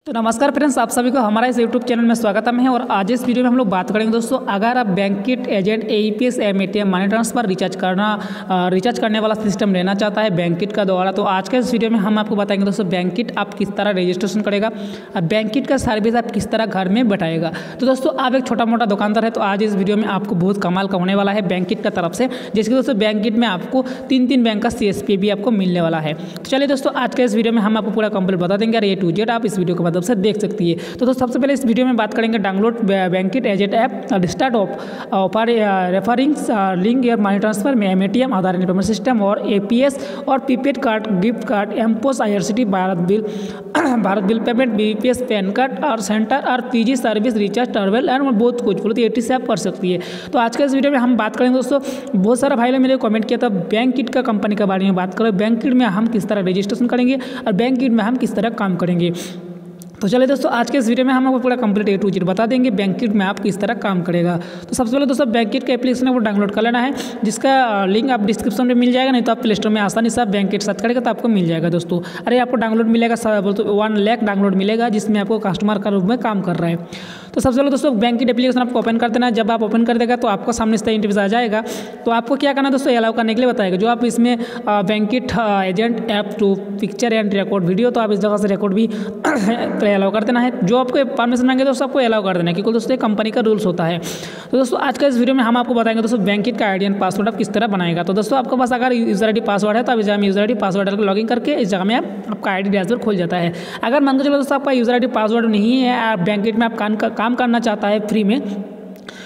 तो नमस्कार फ्रेंड्स, आप सभी को हमारा इस यूट्यूब चैनल में स्वागतम है। और आज इस वीडियो में हम लोग बात करेंगे दोस्तों, अगर आप banquet agent AEPS ATM money transfer recharge करने वाला सिस्टम लेना चाहता है बैंकिट का द्वारा, तो आज के इस वीडियो में हम आपको बताएंगे दोस्तों बैंकिट आप किस तरह रजिस्ट्रेशन करेगा और बैंकिट का सर्विस आप किस तरह घर में बैठाएगा। तो दोस्तों आप एक छोटा मोटा दुकानदार है तो आज इस वीडियो में आपको बहुत कमाल का होने वाला है बैंकिट का तरफ से, जिसके दोस्तों बैंकिट में आपको तीन बैंक का CSP भी आपको मिलने वाला है। तो चलिए दोस्तों आज के इस वीडियो में हम आपको पूरा कंप्लीट बता देंगे और A to Z आप इस वीडियो को से देख सकती है। तो दोस्तों सबसे पहले इस वीडियो में बात करेंगे download Bankit agent app, start offer referrings link या मनी ट्रांसफर में एटीएम आधार पेमेंट सिस्टम और APS और prepaid card, gift card, mPOS, IRCT, Bharat bill payment, BPS, PAN card और सेंटर और PG service, recharge, travel and बहुत कुछ बोलो तो 80 से आप कर सकती है। तो आज के इस वीडियो में हम बात करेंगे दोस्तों, बहुत सारा भाई ने मेरे कमेंट किया था बैंकिट का कंपनी के बारे में बात करें, बैंकिट में हम किस तरह रजिस्ट्रेशन करेंगे और बैंकिट में हम किस तरह काम करेंगे। तो चलिए दोस्तों आज के इस वीडियो में हम आपको पूरा कंप्लीट A to Z बता देंगे बैंकिट में आप किस तरह काम करेगा। तो सबसे पहले दोस्तों बैंकिट का एप्लीकेशन आपको डाउनलोड कर लेना है, जिसका लिंक आप डिस्क्रिप्शन में मिल जाएगा, नहीं तो आप प्ले स्टोर में आसानी से आप बैंकिट सर्च करेगा तो आपको मिल जाएगा दोस्तों। अरे आपको डाउनलोड मिलेगा 1 लाख डाउनलोड मिलेगा, जिसमें आपको कस्टमर का रूप में काम कर रहा है। तो सबसे पहले दोस्तों बैंकिट एप्लीकेशन आपको ओपन कर देना है। जब आप ओपन कर देगा तो आपका सामने इस तरह इंटरफेस आ जाएगा। तो आपको क्या करना है दोस्तों, अलाउ करने के लिए बताएगा जो आप इसमें Bankit agent app to picture and record video, तो आप इस जगह से रिकॉर्ड भी अलाउ कर देना है। जो आपको परमिशन मांगे दोस्तों आपको अलाउ कर देना है, क्योंकि दोस्तों कंपनी का रूल्स होता है। तो दोस्तों आज का इस वीडियो में हम आपको बताएंगे दोस्तों बैंकिट का आईडी एंड पासवर्ड आप किस तरह बनाएगा। तो दोस्तों आपके पास अगर यूजर ID पासवर्ड है तो आप इस जगह में यूजर ID पासवर्ड डालकर लॉगिन करके इस जगह में आपका ID डैशबोर्ड खुल जाता है। अगर मान के चलो दोस्तों आपका यूजर ID पासवर्ड नहीं है, आप बैंकिट में आप काम करना चाहता है फ्री में,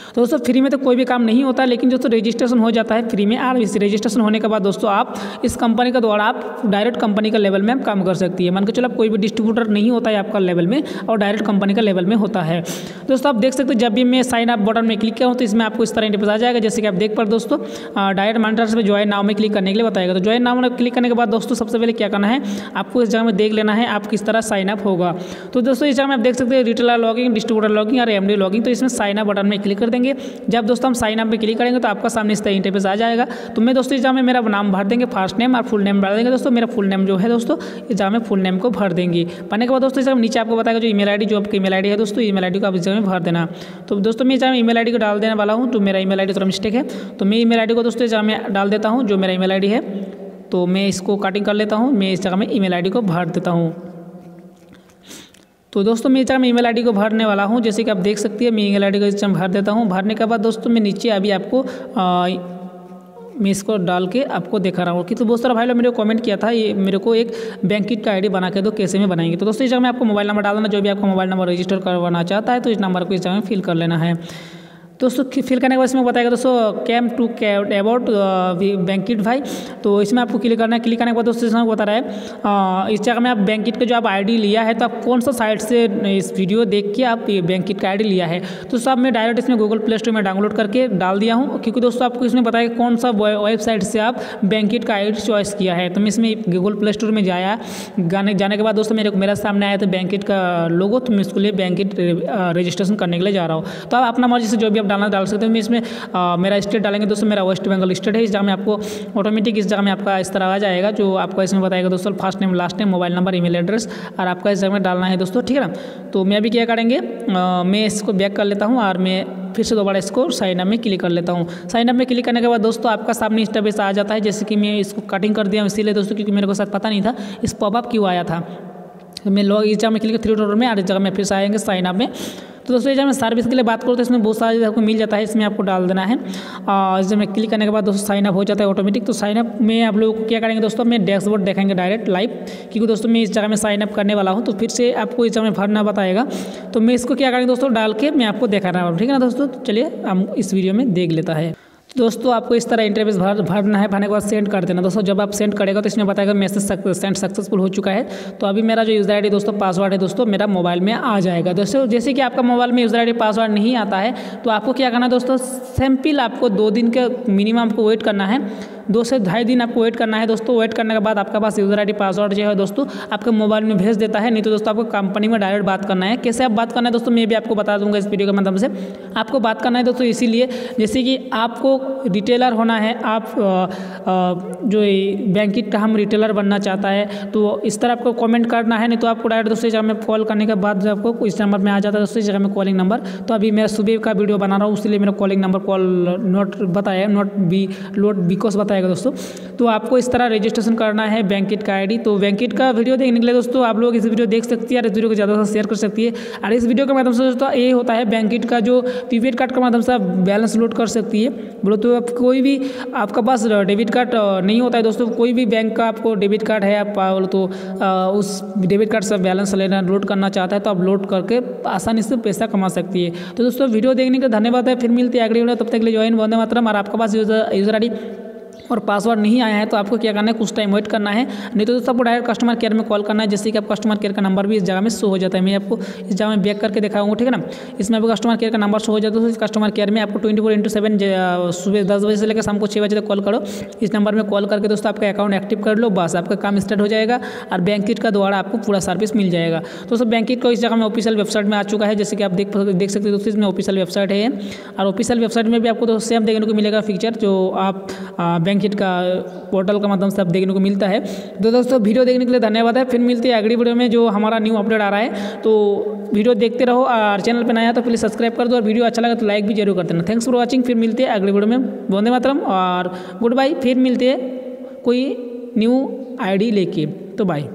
तो दोस्तों फ्री में तो कोई भी काम नहीं होता, लेकिन दोस्तों रजिस्ट्रेशन हो जाता है फ्री में। और इस रजिस्ट्रेशन होने के बाद दोस्तों आप इस कंपनी का द्वारा आप डायरेक्ट कंपनी का लेवल में आप काम कर सकती है। मान के चलो आप कोई भी डिस्ट्रीब्यूटर नहीं होता है आपका लेवल में, और डायरेक्ट कंपनी का लेवल में होता है। दोस्तों आप देख सकते हो जब भी मैं साइन अप बटन में क्लिक किया हूँ तो इसमें आपको इस तरह इंटरफेस आ जाएगा, जैसे कि आप देख पर दोस्तों डायरेक्ट मनी ट्रांसफर में ज्वाइन नाउ में क्लिक करने के लिए बताएगा। तो ज्वाइन नाउ में क्लिक करने के बाद दोस्तों सबसे पहले क्या करना है, आपको इस जगह में देख लेना है आप किस तरह साइन अप होगा। तो दोस्तों इस जगह में आप देख सकते हैं रिटेलर लॉगिंग, डिस्ट्रीब्यूटर लॉगिंग और MD लॉगिंग। तो इसमें साइन अप बटन में क्लिक कर देंगे। जब दोस्तों हम साइन अप पे क्लिक करेंगे तो आपका सामने इस तरह इंटरफेस आ जाएगा। तो मैं दोस्तों इस जगह में मेरा नाम भर देंगे, फर्स्ट नेम और फुल नेम डाल देंगे। दोस्तों मेरा फुल नेम जो है दोस्तों इस जगह में फुल नेम को भर देंगे। भरने के बाद दोस्तों इस जगह नीचे आपको बताएगा जो ईमेल ID, जो आपकी ईमेल ID है दोस्तों, ईमेल ID को आप इस जगह में भर देना। तो दोस्तों मैं इस जगह में ईमेल ID को डाल देने वाला हूँ, तो मेरा ईमेल ID थोड़ा मिस्टेक है, तो मैं ईमेल ID को दोस्तों इस जगह में डाल देता हूँ जो मेरा ईमेल ID है। तो मैं इसको कटिंग कर लेता हूँ, मैं इस जगह में ईमेल ID को भर देता हूँ। तो दोस्तों मैं इस जगह में ईमेल ID को भरने वाला हूँ, जैसे कि आप देख सकती है मैं ईमेल ID को इस जगह भर देता हूँ। भरने के बाद दोस्तों मैं नीचे अभी आपको मैं इसको डाल के आपको दिखा रहा हूँ कि तो बहुत सारा भाई लोग मेरे को कमेंट किया था ये मेरे को एक बैंकिट का ID बना के दो, कैसे में बनाएंगे। तो दोस्तों इस जगह में आपको मोबाइल नंबर डालना, जो भी आपका मोबाइल नंबर रजिस्टर करवाना चाहता है तो इस नंबर को इस जगह में फिल कर लेना है। दोस्तों फिल करने के बाद इसमें बताएगा दोस्तों कैम टू अबाउट बैंकिट भाई, तो इसमें आपको क्लिक करना है। क्लिक करने के बाद दोस्तों इसमें बता रहा है इस जगह में आप बैंकिट का जो आप ID लिया है तो आप कौन सा साइट से इस वीडियो देख के आप बैंकिट का ID लिया है। तो सब मैं डायरेक्ट इसमें गूगल प्ले स्टोर में डाउनलोड करके डाल दिया हूँ, क्योंकि दोस्तों आपको इसमें बताया कौन सा वेबसाइट से आप बैंकिट का ID चॉइस किया है। तो मैं इसमें गूगल प्ले स्टोर में जाने के बाद दोस्तों मेरा सामने आया था बैंकिट का लोगो, तो मैं इसके लिए बैंकिट रजिस्ट्रेशन करने के लिए जा रहा हूँ। तो आप अपना मर्जी से जो भी डाल सकते हैं। मैं इसमें मेरा स्टेट डालेंगे दोस्तों, मेरा वेस्ट बंगाल स्टेट है। इस जगह में आपको ऑटोमेटिक इस जगह में आपका इस तरह आ जाएगा, जो आपका इसमें बताएगा दोस्तों first name, last name, mobile number, email address और आपका इस जगह में डालना है दोस्तों, ठीक है ना। तो मैं अभी क्या करेंगे, मैं इसको बैक कर लेता हूँ और मैं फिर से दोबारा इसको साइन अप में क्लिक कर लेता हूँ। साइन अप में क्लिक करने के बाद दोस्तों आपका सामने इंटरफेस आ जाता है, जैसे कि मैं इसको कटिंग कर दिया इसीलिए दोस्तों, क्योंकि मेरे को शायद पता नहीं था इस पॉपअप क्यों आया था। मैं लोग इस जगह में क्लिक 3 डॉट में और इस जगह में फिर से आएंगे साइन अप में। तो दोस्तों जब मैं सर्विस के लिए बात करूँ तो इसमें बहुत सारी आपको मिल जाता है, इसमें आपको डाल देना है। इस जब मैं क्लिक करने के बाद दोस्तों साइन अप हो जाता है ऑटोमेटिक। तो साइन अप में आप लोग क्या करेंगे दोस्तों, मैं डैशबोर्ड देखेंगे डायरेक्ट लाइव, क्योंकि दोस्तों मैं इस जगह में साइन अप करने वाला हूँ। तो फिर से आपको इस जगह में भरना बताएगा, तो मैं इसको क्या करेंगे दोस्तों डाल के मैं आपको दिखा रहा हूँ, ठीक है ना दोस्तों। तो चलिए हम इस वीडियो में देख लेता है। दोस्तों आपको इस तरह इंटरफेस भरना है, भरने के बाद सेंड कर देना। दोस्तों जब आप सेंड करेगा तो इसमें बताएगा मैसेज सेंड सक्सेसफुल हो चुका है। तो अभी मेरा जो यूज़र ID दोस्तों पासवर्ड है दोस्तों मेरा मोबाइल में आ जाएगा। दोस्तों जैसे कि आपका मोबाइल में यूज़र ID पासवर्ड नहीं आता है तो आपको क्या करना है दोस्तों, सिंपल आपको 2 दिन के मिनिमम आपको वेट करना है। 2 से ढाई दिन आपको वेट करना है दोस्तों। वेट करने के बाद आपके पास यूज़र ID पासवर्ड जो है दोस्तों आपके मोबाइल में भेज देता है। नहीं तो दोस्तों आपको कंपनी में डायरेक्ट बात करना है। कैसे आप बात करना है दोस्तों मैं भी आपको बता दूंगा इस वीडियो के माध्यम से। आपको बात करना है दोस्तों इसीलिए जैसे कि आपको रिटेलर होना है, आप जो बैंकिट का हम रिटेलर बनना चाहता है तो इस तरह आपको कमेंट करना है। नहीं तो आपको डायरेक्ट दोस्तों इस जगह में कॉल करने के बाद जब आपको इस नंबर में आ जाता है दोस्तों इस जगह में कॉलिंग नंबर। तो अभी मैं सुबह का वीडियो बना रहा हूँ इसलिए मेरा कॉलिंग नंबर कॉल नोट बताया नोट बिकॉज बताएगा दोस्तों। तो आपको इस तरह रजिस्ट्रेशन करना है बैंकिट का ID। तो बैंकिट का वीडियो देखने के लिए दोस्तों आप लोग इस वीडियो देख सकती है और इस वीडियो को ज़्यादा से शेयर कर सकती है। और इस वीडियो के माध्यम से दोस्तों ये होता है बैंकिट का जो प्रीपेड कार्ड के माध्यम से आप बैलेंस लोड कर सकती है। बोलो तो आप कोई भी आपका पास डेबिट कार्ड नहीं होता है दोस्तों, कोई भी बैंक का आपको डेबिट कार्ड है, आप बोलो तो उस डेबिट कार्ड से बैलेंस लेना लोड करना चाहता है तो आप लोड करके आसानी से पैसा कमा सकती है। तो दोस्तों वीडियो देखने का धन्यवाद है। फिर मिलते हैं अगली वीडियो, तब तक के लिए जॉइन वंदे मातरम। और आपके पास यूज़र ID और पासवर्ड नहीं आया है तो आपको क्या करना है, कुछ टाइम वेट करना है। नहीं तो दोस्तों आपको डायरेक्ट कस्टमर केयर में कॉल करना है। जैसे कि आप कस्टमर केयर का नंबर भी इस जगह में शो हो जाता है। मैं आपको इस जगह में बैक करके दिखाऊंगा, ठीक है ना। इसमें आपको कस्टमर केयर का नंबर शो हो जाता है। तो कस्टमर केयर में आपको 24/7 सुबह 10 बजे से लेकर शाम को 6 बजे तक कॉल करो। इस नंबर में कॉल करके दोस्तों आपका अकाउंट एक्टिव कर लो, बस आपका काम स्टार्ट हो जाएगा और बैंकिट का द्वारा आपको पूरा सर्विस मिल जाएगा। तो दोस्तों बैंकिट को इस जगह में ऑफिशियल वेबसाइट में आ चुका है, जैसे कि आप देख सकते हो दोस्तों इसमें ऑफिशियल वेबसाइट है। और ऑफिशियल वेबसाइट में भी आपको तो सेम देखने को मिलेगा फीचर जो आप बैंकिट का पोर्टल के माध्यम से आप देखने को मिलता है। तो दोस्तों वीडियो देखने के लिए धन्यवाद है। फिर मिलते हैं अगली वीडियो में जो हमारा न्यू अपडेट आ रहा है। तो वीडियो देखते रहो और चैनल पर नया तो प्लीज़ सब्सक्राइब कर दो और वीडियो अच्छा लगा तो लाइक भी जरूर कर देना। Thanks for watching. फिर मिलते हैं अगली वीडियो में। वंदे मातरम और गुड बाय। फिर मिलते हैं कोई न्यू ID लेके। तो बाय।